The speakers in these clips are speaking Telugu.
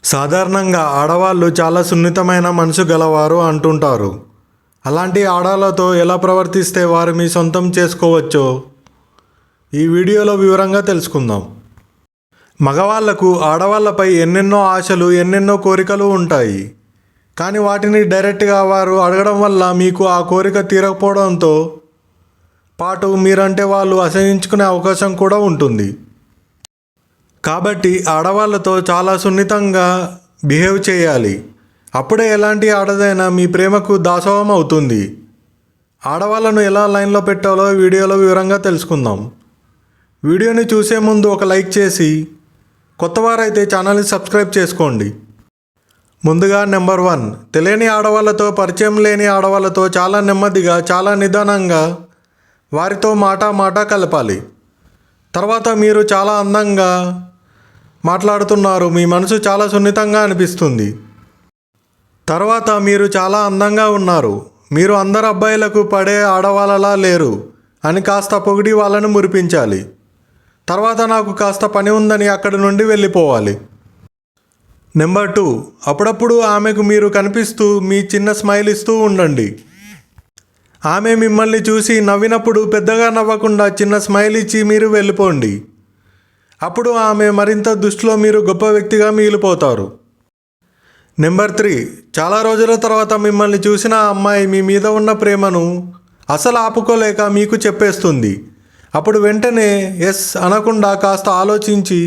సాధారణంగా ఆడవాళ్ళు చాలా సున్నితమైన మనసు గలవారు అంటుంటారు. అలాంటి ఆడవాళ్ళతో ఎలా ప్రవర్తిస్తే వారు మీ సొంతం చేసుకోవచ్చో ఈ వీడియోలో వివరంగా తెలుసుకుందాం. మగవాళ్లకు ఆడవాళ్ళపై ఎన్నెన్నో ఆశలు, ఎన్నెన్నో కోరికలు ఉంటాయి. కానీ వాటిని డైరెక్ట్గా వారు అడగడం వల్ల మీకు ఆ కోరిక తీరకపోవడంతో పాటు మీరంటే వాళ్ళు అసహించుకునే అవకాశం కూడా ఉంటుంది. కాబట్టి ఆడవాళ్ళతో చాలా సున్నితంగా బిహేవ్ చేయాలి. అప్పుడే ఎలాంటి ఆడదైనా మీ ప్రేమకు దాసోహం అవుతుంది. ఆడవాళ్ళను ఎలా లైన్లో పెట్టాలో వీడియోలో వివరంగా తెలుసుకుందాం. వీడియోని చూసే ముందు ఒక లైక్ చేసి కొత్తవారైతే ఛానల్ని సబ్స్క్రైబ్ చేసుకోండి. ముందుగా నెంబర్ 1, తెలియని ఆడవాళ్ళతో, పరిచయం లేని ఆడవాళ్ళతో చాలా నెమ్మదిగా, చాలా నిదానంగా వారితో మాట కలపాలి. తర్వాత మీరు చాలా అందంగా మాట్లాడుతున్నారు, మీ మనసు చాలా సున్నితంగా అనిపిస్తుంది. తర్వాత మీరు చాలా అందంగా ఉన్నారు, మీరు అందరు అబ్బాయిలకు పడే ఆడవాళ్ళలా లేరు అని కాస్త పొగిడి వాళ్ళను మురిపించాలి. తర్వాత నాకు కాస్త పని ఉందని అక్కడి నుండి వెళ్ళిపోవాలి. నెంబర్ 2, అప్పుడప్పుడు ఆమెకు మీరు కనిపిస్తూ మీ చిన్న స్మైల్ ఇస్తూ ఉండండి. ఆమె మిమ్మల్ని చూసి నవ్వినప్పుడు పెద్దగా నవ్వకుండా చిన్న స్మైల్ ఇచ్చి మీరు వెళ్ళిపోండి. అప్పుడు ఆమె మరింత దృష్టిలో మీరు గొప్ప వ్యక్తిగా మిగిలిపోతారు. నెంబర్ 3, చాలా రోజుల తర్వాత మిమ్మల్ని చూసిన ఆ అమ్మాయి మీ మీద ఉన్న ప్రేమను అసలు ఆపుకోలేక మీకు చెప్పేస్తుంది. అప్పుడు వెంటనే ఎస్ అనకుండా కాస్త ఆలోచించి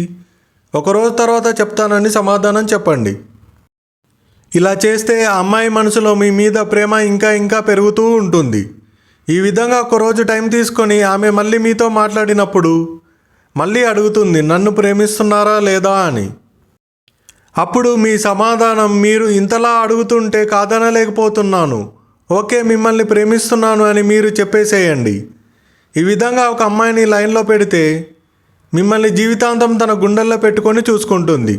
ఒకరోజు తర్వాత చెప్తానని సమాధానం చెప్పండి. ఇలా చేస్తే ఆ అమ్మాయి మనసులో మీ మీద ప్రేమ ఇంకా పెరుగుతూ ఉంటుంది. ఈ విధంగా ఒకరోజు టైం తీసుకొని ఆమె మళ్ళీ మీతో మాట్లాడినప్పుడు మళ్ళీ అడుగుతుంది, నన్ను ప్రేమిస్తున్నారా లేదా అని. అప్పుడు మీ సమాధానం, మీరు ఇంతలా అడుగుతుంటే కాదనలేకపోతున్నాను, ఓకే మిమ్మల్ని ప్రేమిస్తున్నాను అని మీరు చెప్పేసేయండి. ఈ విధంగా ఒక అమ్మాయిని లైన్లో పెడితే మిమ్మల్ని జీవితాంతం తన గుండెల్లో పెట్టుకొని చూసుకుంటుంది.